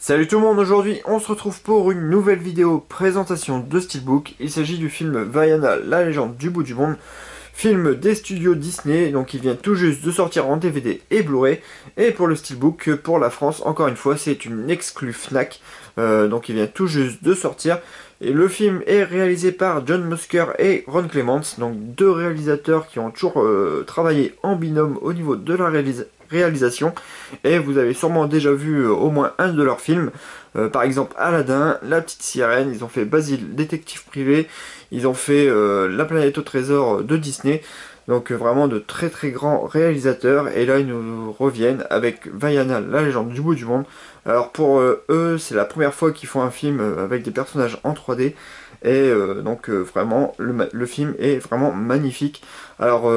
Salut tout le monde, aujourd'hui on se retrouve pour une nouvelle vidéo présentation de Steelbook. Il s'agit du film Vaiana, la légende du bout du monde, film des studios Disney, donc il vient tout juste de sortir en DVD et Blu-ray. Et pour le Steelbook, pour la France, encore une fois, c'est une exclue Fnac, donc il vient tout juste de sortir. Et le film est réalisé par John Musker et Ron Clements, donc deux réalisateurs qui ont toujours travaillé en binôme au niveau de la réalisation. Et vous avez sûrement déjà vu au moins un de leurs films, par exemple Aladdin, La Petite Sirène, ils ont fait Basile, détective privé, ils ont fait La Planète au Trésor de Disney. Donc vraiment de très très grands réalisateurs. Et là ils nous reviennent avec Vaiana, la légende du bout du monde. Alors pour eux c'est la première fois qu'ils font un film avec des personnages en 3D. Et donc vraiment le film est vraiment magnifique. Alors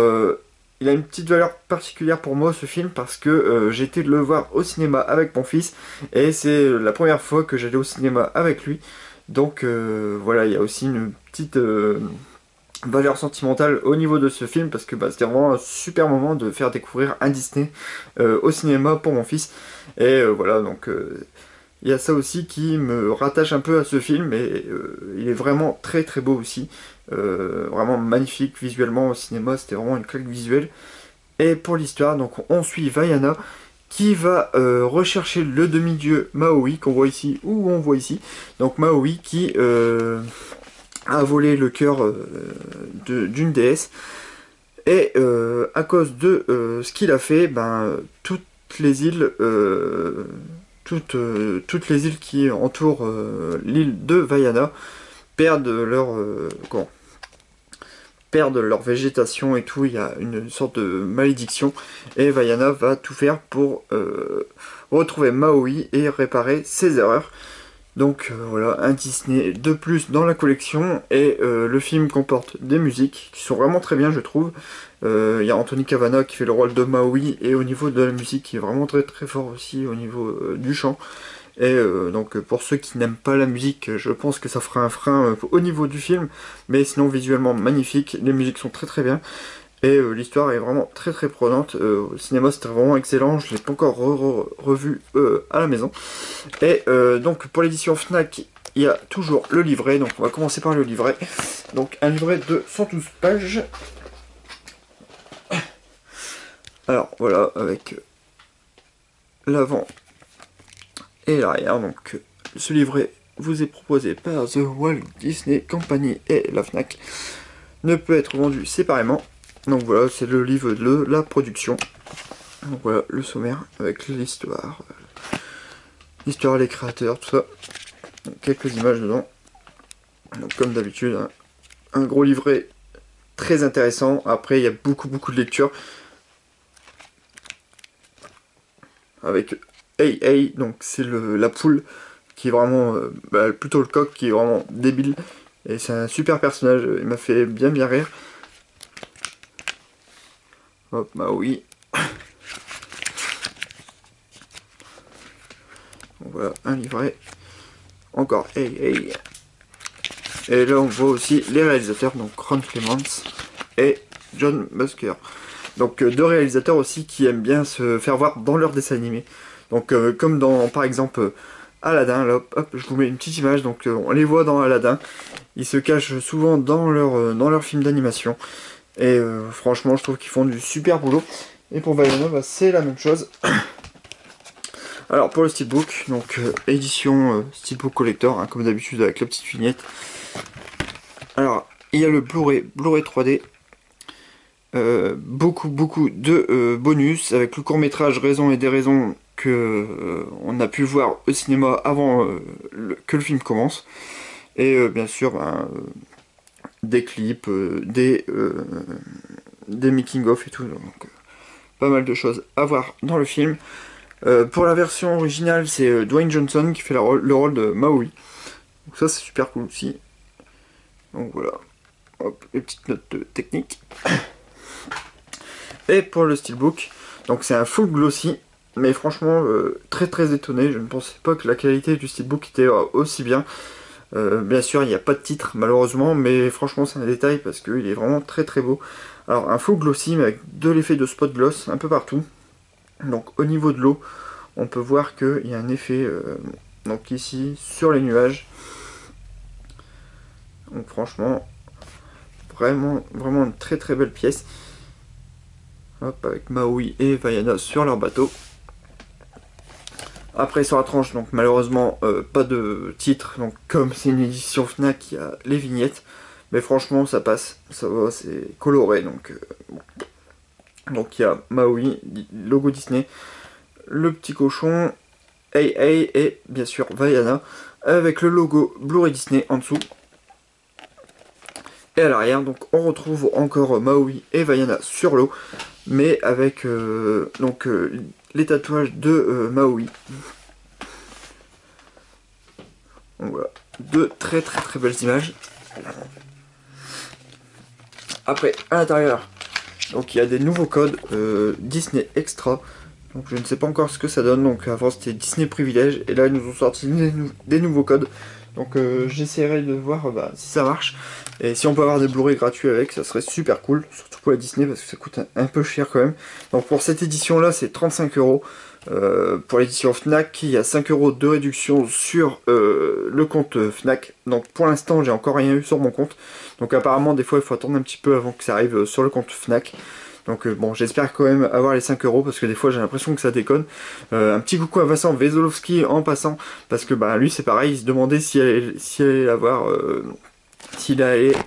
il a une petite valeur particulière pour moi ce film parce que j'ai été le voir au cinéma avec mon fils. Et c'est la première fois que j'allais au cinéma avec lui. Donc voilà, il y a aussi une petite valeur sentimentale au niveau de ce film parce que c'était vraiment un super moment de faire découvrir un Disney au cinéma pour mon fils. Et voilà, donc il y a ça aussi qui me rattache un peu à ce film. Et il est vraiment très très beau aussi, vraiment magnifique visuellement au cinéma, c'était vraiment une claque visuelle. Et pour l'histoire, donc on suit Vaiana qui va rechercher le demi-dieu Maui qu'on voit ici, ou on voit ici. Donc Maui qui a volé le cœur d'une déesse. Et à cause de ce qu'il a fait, toutes les îles, toutes les îles qui entourent l'île de Vaiana perdent perdent leur végétation et tout. Il y a une sorte de malédiction. Et Vaiana va tout faire pour retrouver Maui et réparer ses erreurs. Donc voilà, un Disney de plus dans la collection. Et le film comporte des musiques qui sont vraiment très bien, je trouve. Il y a Anthony Cavana qui fait le rôle de Maui. Et au niveau de la musique, il est vraiment très très fort aussi au niveau du chant. Et donc pour ceux qui n'aiment pas la musique, je pense que ça fera un frein au niveau du film. Mais sinon visuellement magnifique, les musiques sont très très bien. Et l'histoire est vraiment très très prenante. Au cinéma c'était vraiment excellent, je ne l'ai pas encore revu à la maison. Et donc pour l'édition Fnac, il y a toujours le livret. Donc on va commencer par le livret. Donc un livret de 112 pages. Alors voilà, avec l'avant et l'arrière. Donc ce livret vous est proposé par The Walt Disney Company et la Fnac. Ne peut être vendu séparément. Donc voilà, c'est le livre de la production. Donc voilà, le sommaire avec l'histoire, les créateurs, tout ça. Donc, quelques images dedans. Donc comme d'habitude, un gros livret très intéressant. Après, il y a beaucoup de lectures. Avec Hey Hey, donc c'est la poule qui est vraiment, plutôt le coq qui est vraiment débile. Et c'est un super personnage, il m'a fait bien rire. Hop, oui. Donc voilà, un livret. Encore Hey Hey. Et là on voit aussi les réalisateurs, donc Ron Clements et John Musker. Donc deux réalisateurs aussi qui aiment bien se faire voir dans leurs dessins animés. Donc comme dans par exemple Aladdin, là, hop, je vous mets une petite image, donc on les voit dans Aladdin. Ils se cachent souvent dans leur film d'animation. Et franchement, je trouve qu'ils font du super boulot. Et pour Vaiana, c'est la même chose. Alors pour le Steelbook, donc édition Steelbook Collector, comme d'habitude avec la petite vignette. Alors, il y a le Blu-ray 3D. Beaucoup de bonus avec le court-métrage Raison et déraison que on a pu voir au cinéma avant que le film commence. Et bien sûr, des clips, des making-of et tout, donc pas mal de choses à voir dans le film. Pour la version originale, c'est Dwayne Johnson qui fait le rôle de Maui. Donc ça c'est super cool aussi. Donc voilà, hop, les petites notes techniques. Et pour le Steelbook, donc c'est un full glossy, mais franchement très très étonné, je ne pensais pas que la qualité du Steelbook était aussi bien. Bien sûr il n'y a pas de titre malheureusement, mais franchement c'est un détail parce qu'il est vraiment très très beau. Alors un full glossy mais avec de l'effet de spot gloss un peu partout. Donc au niveau de l'eau, on peut voir qu'il y a un effet donc ici sur les nuages. Donc franchement, vraiment une très belle pièce. Hop, avec Maui et Vaiana sur leur bateau. Après sur la tranche, donc malheureusement pas de titre, donc comme c'est une édition Fnac, il y a les vignettes. Mais franchement ça passe, ça va, c'est coloré, donc bon. Donc il y a Maui, logo Disney, le petit cochon, Hey Hey et bien sûr Vaiana, avec le logo Blu-ray Disney en dessous. Et à l'arrière, donc on retrouve encore Maui et Vaiana sur l'eau, mais avec les tatouages de Maui. Donc voilà, deux très belles images. Après, à l'intérieur, donc il y a des nouveaux codes Disney Extra. Donc je ne sais pas encore ce que ça donne. Donc avant c'était Disney Privilège et là ils nous ont sorti des nouveaux codes. Donc j'essaierai de voir si ça marche. Et si on peut avoir des Blu-ray gratuits avec, ça serait super cool. Surtout pour la Disney parce que ça coûte un peu cher quand même. Donc pour cette édition là c'est 35 €. Pour l'édition Fnac, il y a 5 € de réduction sur le compte Fnac. Donc pour l'instant j'ai encore rien eu sur mon compte. Donc apparemment des fois il faut attendre un petit peu avant que ça arrive sur le compte Fnac. Donc bon, j'espère quand même avoir les 5 € parce que des fois j'ai l'impression que ça déconne. Un petit coucou à Vincent Vezolowski en passant, parce que lui c'est pareil, il se demandait s'il allait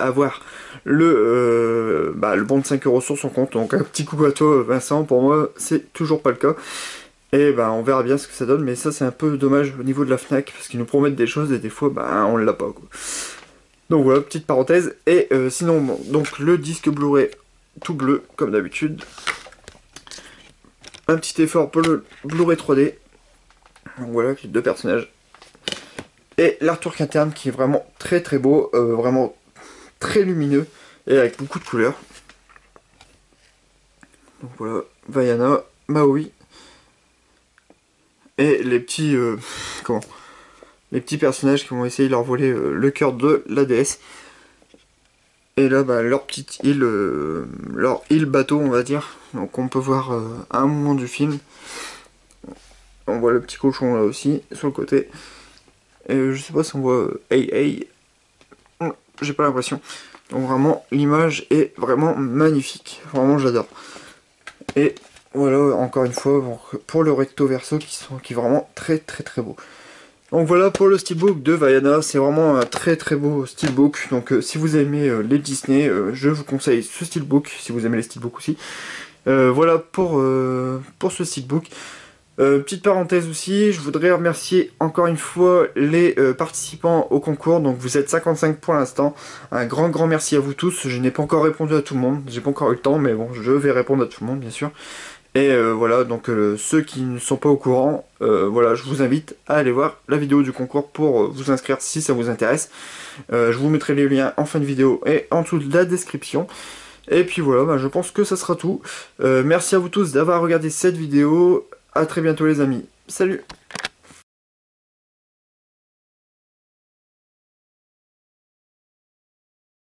avoir le bon de 5 € sur son compte. Donc un petit coucou à toi Vincent, pour moi c'est toujours pas le cas. Et on verra bien ce que ça donne, mais ça c'est un peu dommage au niveau de la Fnac, parce qu'ils nous promettent des choses et des fois on l'a pas quoi. Donc voilà, petite parenthèse. Et sinon, bon, donc le disque Blu-ray tout bleu, comme d'habitude. Un petit effort pour le Blu-ray 3D. Donc voilà, les deux personnages. Et l'artwork interne qui est vraiment très beau, vraiment très lumineux et avec beaucoup de couleurs. Donc voilà, Vaiana, Maui. Et les petits les petits personnages qui vont essayer de leur voler le cœur de la déesse. Et là, leur petite île, leur île bateau, on va dire. Donc on peut voir à un moment du film. On voit le petit cochon là aussi, sur le côté. Et je sais pas si on voit Hey Hey. J'ai pas l'impression. Donc vraiment, l'image est vraiment magnifique. Vraiment, j'adore. Et voilà, encore une fois, pour le recto verso qui est vraiment très beau. Donc voilà pour le steelbook de Vaiana, c'est vraiment un très beau steelbook. Donc si vous aimez les Disney, je vous conseille ce steelbook, si vous aimez les steelbooks aussi. Voilà pour ce steelbook. Petite parenthèse aussi, je voudrais remercier encore une fois les participants au concours. Donc vous êtes 55 pour l'instant. Un grand merci à vous tous. Je n'ai pas encore répondu à tout le monde, j'ai pas encore eu le temps, mais bon, je vais répondre à tout le monde bien sûr. Et voilà, donc ceux qui ne sont pas au courant, voilà, je vous invite à aller voir la vidéo du concours pour vous inscrire si ça vous intéresse. Je vous mettrai les liens en fin de vidéo et en dessous de la description. Et puis voilà, je pense que ça sera tout. Merci à vous tous d'avoir regardé cette vidéo. À très bientôt les amis. Salut!